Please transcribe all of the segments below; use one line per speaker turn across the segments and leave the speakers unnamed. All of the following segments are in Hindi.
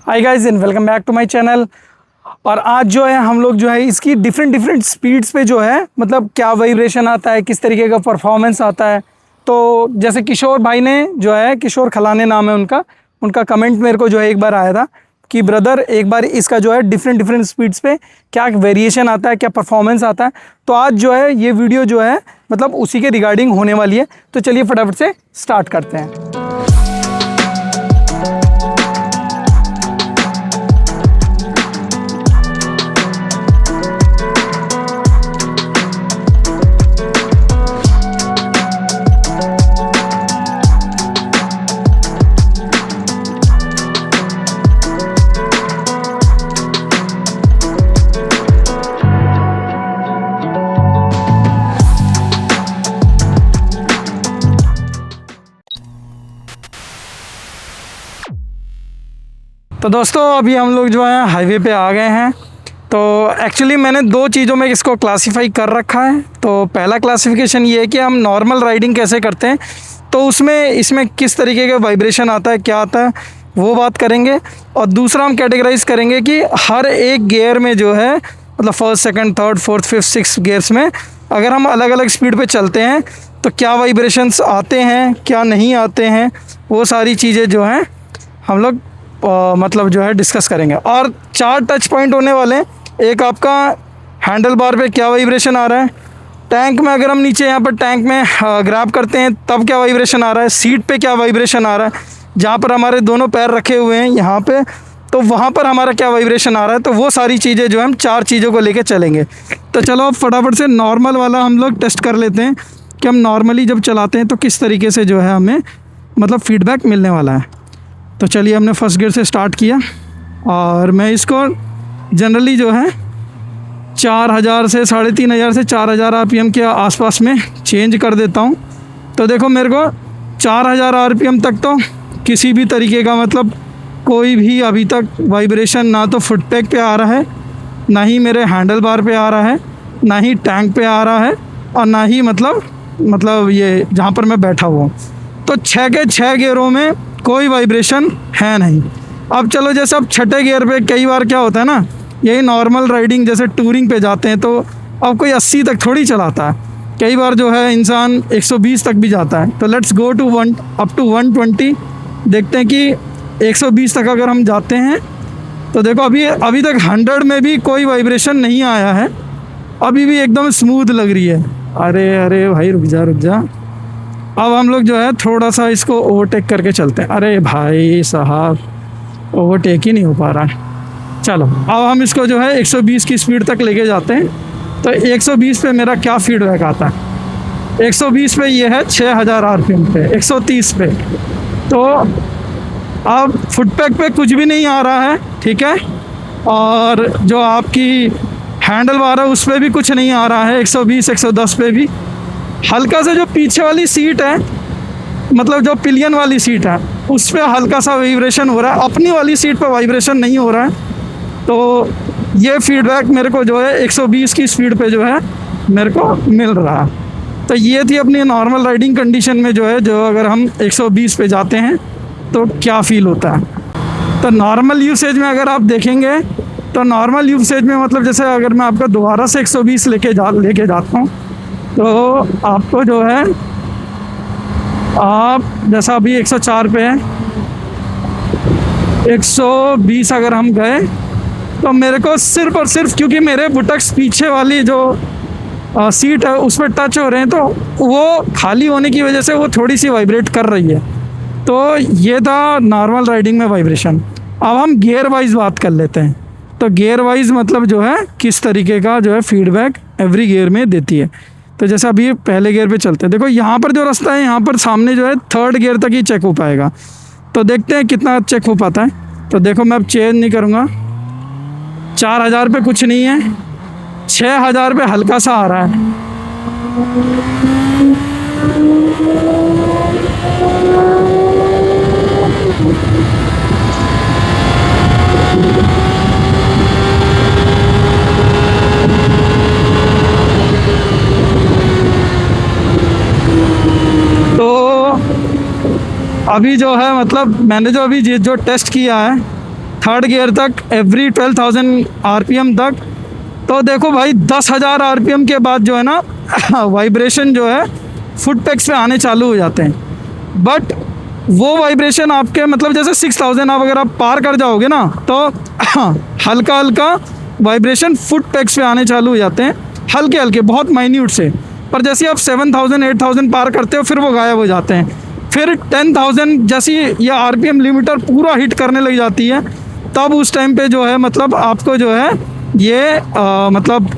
Hi guys and welcome back to my channel. और आज जो है हम लोग जो है इसकी डिफरेंट स्पीड्स पे जो है मतलब क्या वाइब्रेशन आता है, किस तरीके का परफॉर्मेंस आता है। तो जैसे किशोर भाई ने जो है, किशोर खलाने नाम है उनका कमेंट मेरे को जो है एक बार आया था कि ब्रदर एक बार इसका जो है डिफरेंट स्पीड्स पे क्या वेरिएशन आता है, क्या परफॉर्मेंस आता है। तो आज जो है ये वीडियो जो है मतलब उसी के रिगार्डिंग होने वाली है। तो चलिए फटाफट से स्टार्ट करते हैं। तो दोस्तों अभी हम लोग जो है हाईवे पे आ गए हैं। तो एक्चुअली मैंने दो चीज़ों में इसको क्लासीफाई कर रखा है। तो पहला क्लासिफिकेशन ये है कि हम नॉर्मल राइडिंग कैसे करते हैं, तो उसमें इसमें किस तरीके का वाइब्रेशन आता है, क्या आता है, वो बात करेंगे। और दूसरा हम कैटेगराइज करेंगे कि हर एक गियर में जो है मतलब first, second, third, fourth, fifth, six gears में अगर हम अलग अलग स्पीड पे चलते हैं तो क्या वाइब्रेशंस आते हैं, क्या नहीं आते हैं, वो सारी चीज़ें जो हैं हम लोग मतलब जो है डिस्कस करेंगे। और 4 टच पॉइंट होने वाले हैं। एक आपका हैंडल बार पे क्या वाइब्रेशन आ रहा है, टैंक में अगर हम नीचे यहाँ पर टैंक में ग्रैब करते हैं तब क्या वाइब्रेशन आ रहा है, सीट पे क्या वाइब्रेशन आ रहा है, जहाँ पर हमारे दोनों पैर रखे हुए हैं यहाँ पे, तो वहाँ पर हमारा क्या वाइब्रेशन आ रहा है। तो वो सारी चीज़ें जो है हम 4 चीज़ों को लेके चलेंगे। तो चलो अब फटाफट से नॉर्मल वाला हम लोग टेस्ट कर लेते हैं कि हम नॉर्मली जब चलाते हैं तो किस तरीके से जो है हमें मतलब फीडबैक मिलने वाला है। तो चलिए हमने फर्स्ट गियर से स्टार्ट किया और मैं इसको जनरली जो है 4000 से 3500 से 4000 आरपीएम के आसपास में चेंज कर देता हूँ। तो देखो मेरे को 4000 आरपीएम तक तो किसी भी तरीके का मतलब कोई भी अभी तक वाइब्रेशन ना तो फुट पैक पे आ रहा है, ना ही मेरे हैंडल बार पे आ रहा है, ना ही टैंक पे आ रहा है, और ना ही मतलब ये जहाँ पर मैं बैठा हुआ हूँ। तो 6 के 6 गियरों में कोई वाइब्रेशन है नहीं। अब चलो जैसे अब छठे गियर पे कई बार क्या होता है ना, यही नॉर्मल राइडिंग जैसे टूरिंग पे जाते हैं तो अब कोई 80 तक थोड़ी चलाता है, कई बार जो है इंसान 120 तक भी जाता है। तो let's go to up to 120, देखते हैं कि 120 तक अगर हम जाते हैं तो देखो अभी तक 100 में भी कोई वाइब्रेशन नहीं आया है, अभी भी एकदम स्मूथ लग रही है। अरे भाई रुक जा। अब हम लोग जो है थोड़ा सा इसको ओवरटेक करके चलते हैं। अरे भाई साहब ओवरटेक ही नहीं हो पा रहा है। चलो अब हम इसको जो है 120 की स्पीड तक लेके जाते हैं। तो 120 पे मेरा क्या फीडबैक आता है, 120 पे ये है 6000 आरपीएम पे, 130 पे तो अब फुटपैक पे कुछ भी नहीं आ रहा है, ठीक है। और जो आपकी हैंडल बार है उस पर भी कुछ नहीं आ रहा है, 120 110 पे भी। हल्का सा जो पीछे वाली सीट है मतलब जो पिलियन वाली सीट है उस पर हल्का सा वाइब्रेशन हो रहा है, अपनी वाली सीट पर वाइब्रेशन नहीं हो रहा है। तो ये फीडबैक मेरे को जो है 120 की स्पीड पे जो है मेरे को मिल रहा है। तो ये थी अपनी नॉर्मल राइडिंग कंडीशन में जो है, जो अगर हम 120 पे जाते हैं तो क्या फ़ील होता है। तो नॉर्मल यूसेज में अगर आप देखेंगे तो नॉर्मल यूसेज में मतलब जैसे अगर मैं आपका दोबारा से 120 लेके जाता हूँ तो आपको जो है आप जैसा अभी 104 पे है, 120 अगर हम गए तो मेरे को सिर्फ और सिर्फ क्योंकि मेरे बुटक्स पीछे वाली जो सीट है उस पर टच हो रहे हैं तो वो खाली होने की वजह से वो थोड़ी सी वाइब्रेट कर रही है। तो ये था नॉर्मल राइडिंग में वाइब्रेशन। अब हम गियर वाइज बात कर लेते हैं। तो गियर वाइज मतलब जो है किस तरीके का जो है फीडबैक एवरी गियर में देती है। तो जैसे अभी पहले गियर पे चलते हैं, देखो यहाँ पर जो रास्ता है यहाँ पर सामने जो है 3rd गियर तक ही चेक हो पाएगा। तो देखते हैं कितना चेक हो पाता है। तो देखो मैं अब चेंज नहीं करूँगा, 4000 पे कुछ नहीं है, 6000 पे हल्का सा आ रहा है। तो अभी जो है मतलब मैंने जो अभी जो टेस्ट किया है थर्ड गियर तक एवरी 12,000 आरपीएम तक। तो देखो भाई 10,000 आरपीएम के बाद जो है ना वाइब्रेशन जो है फुट पैक्स पे आने चालू हो जाते हैं। बट वो वाइब्रेशन आपके मतलब जैसे 6,000 आप अगर आप पार कर जाओगे ना तो हल्का हल्का वाइब्रेशन फुट पैक्स पे आने चालू हो जाते हैं, हल्के हल्के बहुत माइन्यूट से। पर जैसे आप 7,000 8,000 पार करते हो फिर वो गायब हो जाते हैं। फिर 10,000 जैसी ये आरपीएम लिमिटर पूरा हिट करने लग जाती है, तब उस टाइम पे जो है मतलब आपको जो है ये मतलब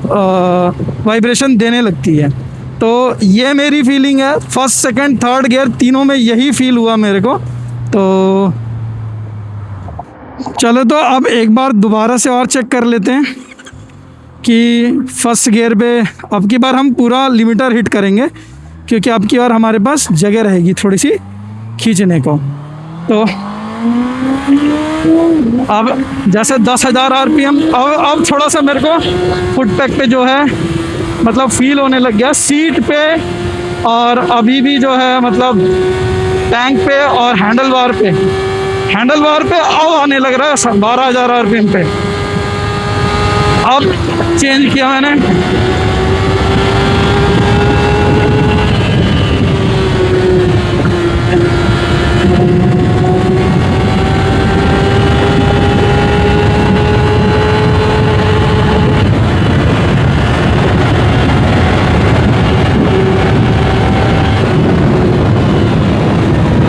वाइब्रेशन देने लगती है। तो ये मेरी फीलिंग है, फर्स्ट सेकंड थर्ड गियर तीनों में यही फील हुआ मेरे को। तो चलो तो अब एक बार दोबारा से और चेक कर लेते हैं कि फर्स्ट गियर पे अब की बार हम पूरा लिमिटर हिट करेंगे, क्योंकि अब की बार हमारे पास जगह रहेगी थोड़ी सी खींचने को। तो अब जैसे 10,000 आरपीएम, अब थोड़ा सा मेरे को फुट पैक पे जो है मतलब फील होने लग गया सीट पे, और अभी भी जो है मतलब टैंक पे और हैंडल बार पे अब आने लग रहा है 12,000 आरपीएम पे। अब चेंज किया मैंने,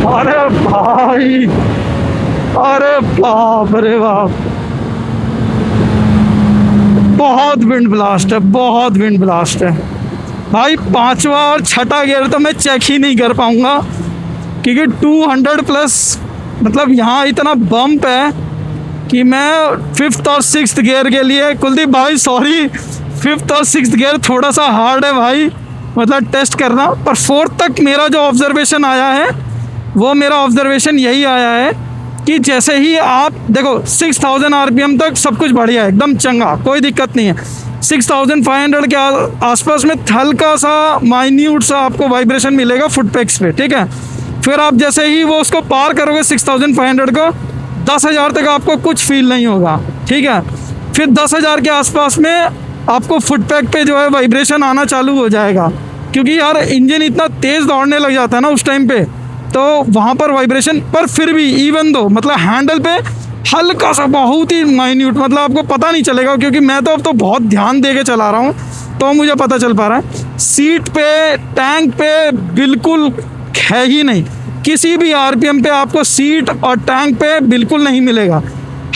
अरे भाई अरे बाप रे बाप, बहुत विंड ब्लास्ट है, बहुत विंड ब्लास्ट है भाई। पांचवा और छठा गियर तो मैं चेक ही नहीं कर पाऊंगा, क्योंकि 200 प्लस मतलब यहाँ इतना बम्प है कि मैं फिफ्थ और सिक्स्थ गियर के लिए, कुलदीप भाई सॉरी, फिफ्थ और सिक्स्थ गियर थोड़ा सा हार्ड है भाई मतलब टेस्ट करना। पर फोर्थ तक मेरा जो ऑब्जर्वेशन आया है वो मेरा ऑब्जर्वेशन यही आया है कि जैसे ही आप देखो 6,000 आरपीएम तक सब कुछ बढ़िया है, एकदम चंगा, कोई दिक्कत नहीं है। 6,500 के आसपास में हल्का सा माइन्यूट सा आपको वाइब्रेशन मिलेगा फुट पैक्स पे, ठीक है। फिर आप जैसे ही वो उसको पार करोगे 6,500 को, 10,000 तक आपको कुछ फील नहीं होगा, ठीक है। फिर 10,000 के आसपास में आपको फुट पैक पे जो है वाइब्रेशन आना चालू हो जाएगा, क्योंकि यार इंजन इतना तेज़ दौड़ने लग जाता है ना उस टाइम पे, तो वहाँ पर वाइब्रेशन। पर फिर भी इवन दो मतलब हैंडल पे हल्का सा बहुत ही माइन्यूट, मतलब आपको पता नहीं चलेगा, क्योंकि मैं तो अब तो बहुत ध्यान दे के चला रहा हूँ तो मुझे पता चल पा रहा है। सीट पे टैंक पे बिल्कुल है ही नहीं, किसी भी आरपीएम पे आपको सीट और टैंक पे बिल्कुल नहीं मिलेगा।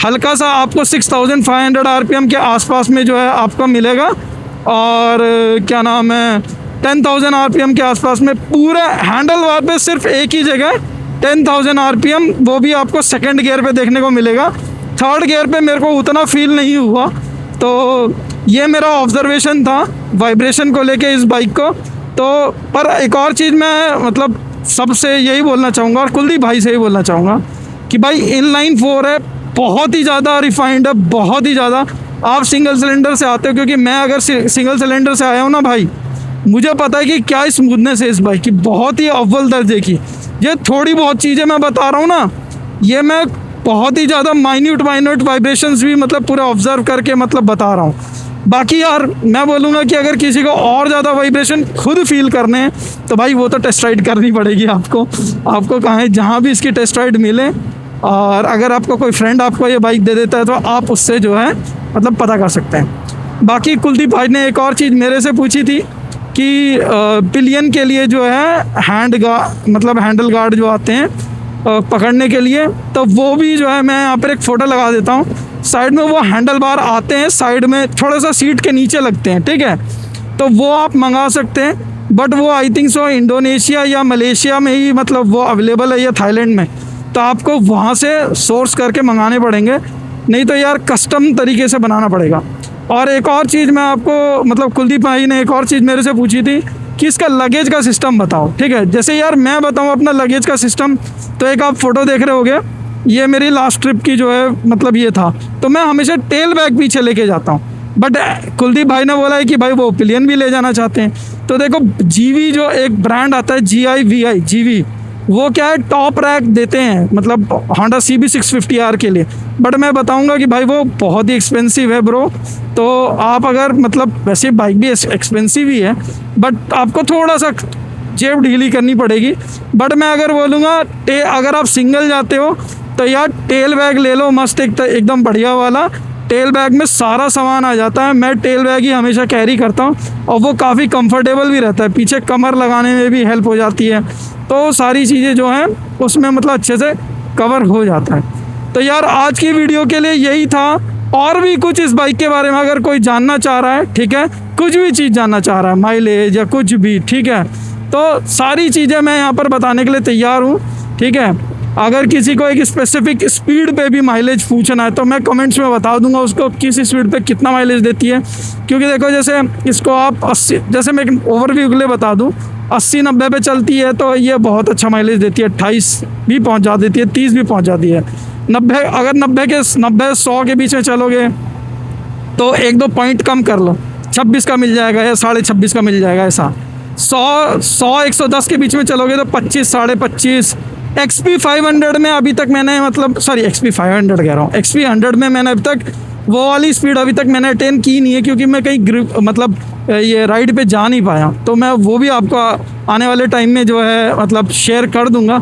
हल्का सा आपको 6,500 आरपीएम के आसपास में जो है आपको मिलेगा, और क्या नाम है 10,000 आरपीएम के आसपास में पूरे हैंडल बार पे सिर्फ एक ही जगह 10,000 आरपीएम, वो भी आपको सेकंड गियर पे देखने को मिलेगा। थर्ड गियर पे मेरे को उतना फील नहीं हुआ। तो ये मेरा ऑब्जर्वेशन था वाइब्रेशन को लेके इस बाइक को। तो पर एक और चीज़ मैं मतलब सबसे यही बोलना चाहूँगा, और कुलदीप भाई से ही बोलना चाहूँगा कि भाई इनलाइन 4 है, बहुत ही ज़्यादा रिफाइंड है, बहुत ही ज़्यादा। आप सिंगल सिलेंडर से आते हो, क्योंकि मैं अगर सिंगल सिलेंडर से आया हूँ ना भाई, मुझे पता है कि क्या स्मूथनेस है इस बाइक की, बहुत ही अव्वल दर्जे की। ये थोड़ी बहुत चीज़ें मैं बता रहा हूँ ना, ये मैं बहुत ही ज़्यादा माइन्यूट वाइब्रेशंस भी मतलब पूरा ऑब्जर्व करके मतलब बता रहा हूँ। बाकी यार मैं बोलूँगा कि अगर किसी को और ज़्यादा वाइब्रेशन खुद फील करने हैं तो भाई वो तो टेस्ट राइड करनी पड़ेगी आपको कहाँ है, जहाँ भी इसकी टेस्ट राइड मिले। और अगर आपको कोई फ्रेंड आपको ये बाइक दे देता है तो आप उससे जो है मतलब पता कर सकते हैं। बाकी कुलदीप भाई ने एक और चीज़ मेरे से पूछी थी कि पिलियन के लिए जो है मतलब हैंडल गार्ड जो आते हैं पकड़ने के लिए, तो वो भी जो है मैं यहाँ पर एक फ़ोटो लगा देता हूँ। साइड में वो हैंडल बार आते हैं, साइड में थोड़ा सा सीट के नीचे लगते हैं, ठीक है। तो वो आप मंगा सकते हैं, बट वो आई थिंक सो इंडोनेशिया या मलेशिया में ही मतलब वो अवेलेबल है या थाईलैंड में, तो आपको वहाँ से सोर्स करके मंगाने पड़ेंगे, नहीं तो यार कस्टम तरीके से बनाना पड़ेगा। और एक और चीज़ मैं आपको मतलब कुलदीप भाई ने एक और चीज़ मेरे से पूछी थी कि इसका लगेज का सिस्टम बताओ, ठीक है। जैसे यार मैं बताऊँ अपना लगेज का सिस्टम, तो एक आप फ़ोटो देख रहे होगे, ये मेरी लास्ट ट्रिप की जो है मतलब ये था, तो मैं हमेशा टेल बैग पीछे लेके जाता हूँ। बट कुलदीप भाई ने बोला है कि भाई वो पिलियन भी ले जाना चाहते हैं। तो देखो जीवी जो एक ब्रांड आता है GIVI जीवी, वो क्या है टॉप रैक देते हैं, मतलब Honda CB 650R के लिए, बट मैं बताऊंगा कि भाई वो बहुत ही एक्सपेंसिव है ब्रो। तो आप अगर मतलब वैसे बाइक भी एक्सपेंसिव ही है, बट आपको थोड़ा सा जेब ढीली करनी पड़ेगी। बट मैं अगर बोलूँगा अगर आप सिंगल जाते हो तो यार टेल बैग ले लो मस्त, एकदम बढ़िया वाला। टेल बैग में सारा सामान आ जाता है, मैं टेल बैग ही हमेशा कैरी करता हूँ और वो काफ़ी कंफर्टेबल भी रहता है, पीछे कमर लगाने में भी हेल्प हो जाती है। तो सारी चीज़ें जो हैं उसमें मतलब अच्छे से कवर हो जाता है। तो यार आज की वीडियो के लिए यही था। और भी कुछ इस बाइक के बारे में अगर कोई जानना चाह रहा है, ठीक है, कुछ भी चीज़ जानना चाह रहा है, माइलेज या कुछ भी, ठीक है, तो सारी चीज़ें मैं यहाँ पर बताने के लिए तैयार हूँ, ठीक है। अगर किसी को एक स्पेसिफिक स्पीड पे भी माइलेज पूछना है तो मैं कमेंट्स में बता दूंगा उसको किस स्पीड पे कितना माइलेज देती है। क्योंकि देखो जैसे इसको आप 80, जैसे मैं ओवरव्यू के लिए बता दूं, 80-90 पे चलती है तो ये बहुत अच्छा माइलेज देती है, 28 भी पहुंच जा देती है, 30 भी पहुंच जाती है। 90 अगर 90-100 के बीच में चलोगे तो 1-2 पॉइंट कम कर लो, 26 का मिल जाएगा या 26.5 का मिल जाएगा ऐसा। 100-110 के बीच में चलोगे तो 25-25.5। XP 500 में अभी तक मैंने मतलब XP 500 कह रहा हूँ, XP 100 में मैंने अभी तक वो वाली स्पीड अभी तक मैंने अटेन की नहीं है, क्योंकि मैं कहीं मतलब ये राइड पे जा नहीं पाया। तो मैं वो भी आपको आने वाले टाइम में जो है मतलब शेयर कर दूंगा।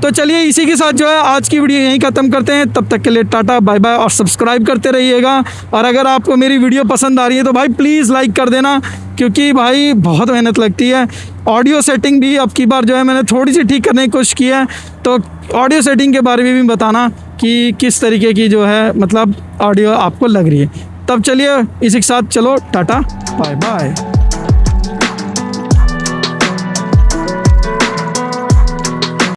तो चलिए इसी के साथ जो है आज की वीडियो यहीं ख़त्म करते हैं। तब तक के लिए टाटा बाय बाय, और सब्सक्राइब करते रहिएगा। और अगर आपको मेरी वीडियो पसंद आ रही है तो भाई प्लीज़ लाइक कर देना, क्योंकि भाई बहुत मेहनत लगती है। ऑडियो सेटिंग भी अब की बार जो है मैंने थोड़ी सी ठीक करने की कोशिश की है, तो ऑडियो सेटिंग के बारे में भी बताना कि किस तरीके की जो है मतलब ऑडियो आपको लग रही है। तब चलिए इसी के साथ चलो टाटा बाय बाय।